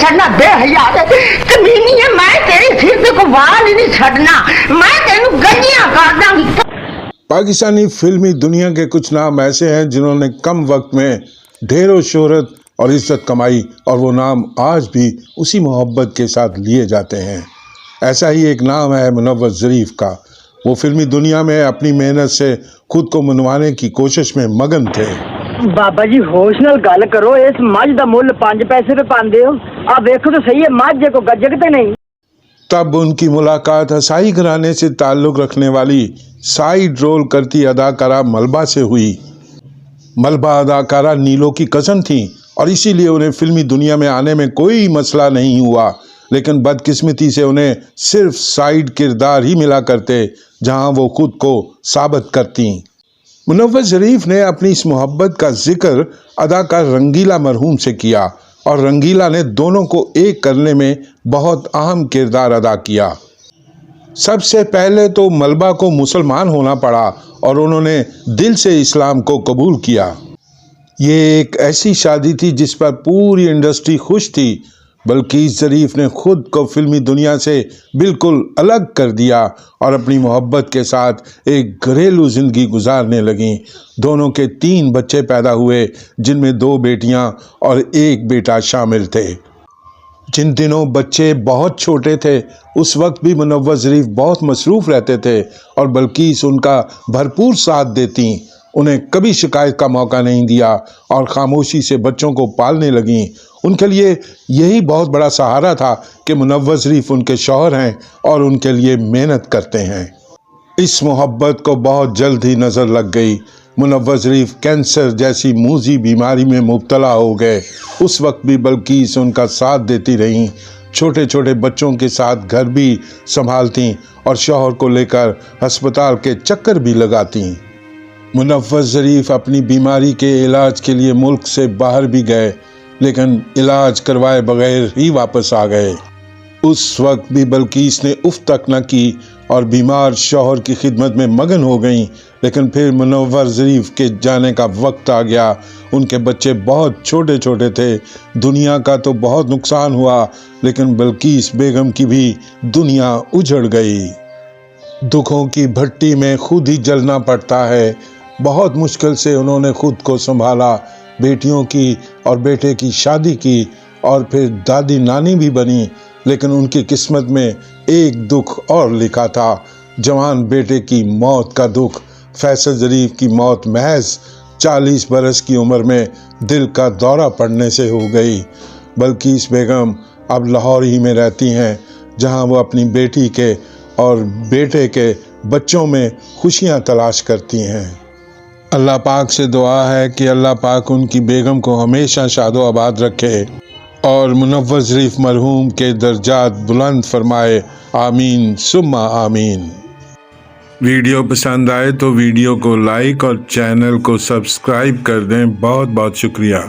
छड़ना बेहया कमीनी है मैं तेरे सिर ते को वाल ही नहीं छड़ना मैं तेनू गंजियां कर दांगी। पाकिस्तानी फिल्मी दुनिया के कुछ नाम ऐसे हैं जिन्होंने कम वक्त में ढेरों शोहरत और इज्जत कमाई और वो नाम आज भी उसी मोहब्बत के साथ लिए जाते हैं। ऐसा ही एक नाम है मुनव्वर ज़रीफ का। वो फिल्मी दुनिया में अपनी मेहनत से खुद को मनवाने की कोशिश में मगन थे। बाबा जी होश नाल गल करो, इस मझ दा मुल 5 पैसे पे पांदे हो, आ देखो तो सही है मझ को गजकते नहीं। तब उनकी मुलाकात हसाई घराने से ताल्लुक़ रखने वाली साइड रोल करती अदाकारा मलबा से हुई। मलबा अदाकारा नीलो की कज़न थी और इसीलिए उन्हें फिल्मी दुनिया में आने में कोई मसला नहीं हुआ, लेकिन बदकिस्मती से उन्हें सिर्फ साइड किरदार ही मिला करते जहां वो खुद को साबित करती। मुनव्वर ज़रीफ ने अपनी इस मोहब्बत का जिक्र अदाकार रंगीला मरहूम से किया और रंगीला ने दोनों को एक करने में बहुत अहम किरदार अदा किया। सबसे पहले तो मलबा को मुसलमान होना पड़ा और उन्होंने दिल से इस्लाम को कबूल किया। ये एक ऐसी शादी थी जिस पर पूरी इंडस्ट्री खुश थी। बल्कीस ज़रीफ ने खुद को फिल्मी दुनिया से बिल्कुल अलग कर दिया और अपनी मोहब्बत के साथ एक घरेलू ज़िंदगी गुजारने लगीं। दोनों के 3 बच्चे पैदा हुए, जिनमें 2 बेटियां और 1 बेटा शामिल थे। जिन दिनों बच्चे बहुत छोटे थे उस वक्त भी मुनव्वर ज़रीफ बहुत मसरूफ़ रहते थे और बल्कीस उनका भरपूर साथ देती। उन्हें कभी शिकायत का मौका नहीं दिया और ख़ामोशी से बच्चों को पालने लगीं। उनके लिए यही बहुत बड़ा सहारा था कि मुनव्वर ज़रीफ उनके शौहर हैं और उनके लिए मेहनत करते हैं। इस मोहब्बत को बहुत जल्द ही नज़र लग गई। मुनव्वर ज़रीफ कैंसर जैसी मूजी बीमारी में मुब्तला हो गए। उस वक्त भी बल्कीस उनका साथ देती रहीं। छोटे छोटे बच्चों के साथ घर भी संभालती और शौहर को लेकर अस्पताल के चक्कर भी लगाती। मुनव्वर ज़रीफ अपनी बीमारी के इलाज के लिए मुल्क से बाहर भी गए, लेकिन इलाज करवाए बगैर ही वापस आ गए। उस वक्त भी बल्कीस ने उफ तक न की और बीमार शौहर की खिदमत में मगन हो गईं। लेकिन फिर मुनव्वर ज़रीफ के जाने का वक्त आ गया। उनके बच्चे बहुत छोटे छोटे थे। दुनिया का तो बहुत नुकसान हुआ, लेकिन बल्कीस बेगम की भी दुनिया उजड़ गई। दुखों की भट्टी में खुद ही जलना पड़ता है। बहुत मुश्किल से उन्होंने खुद को संभाला, बेटियों की और बेटे की शादी की और फिर दादी नानी भी बनी। लेकिन उनकी किस्मत में एक दुख और लिखा था, जवान बेटे की मौत का दुख। फैसल ज़रीफ की मौत महज 40 बरस की उम्र में दिल का दौरा पड़ने से हो गई। बल्कीस बेगम अब लाहौर ही में रहती हैं, जहां वो अपनी बेटी के और बेटे के बच्चों में खुशियां तलाश करती हैं। अल्लाह पाक से दुआ है कि अल्लाह पाक उनकी बेगम को हमेशा शादो आबाद रखे और मुनव्वर ज़रीफ मरहूम के दर्जात बुलंद फरमाए। आमीन सुम्मा आमीन। वीडियो पसंद आए तो वीडियो को लाइक और चैनल को सब्सक्राइब कर दें। बहुत बहुत शुक्रिया।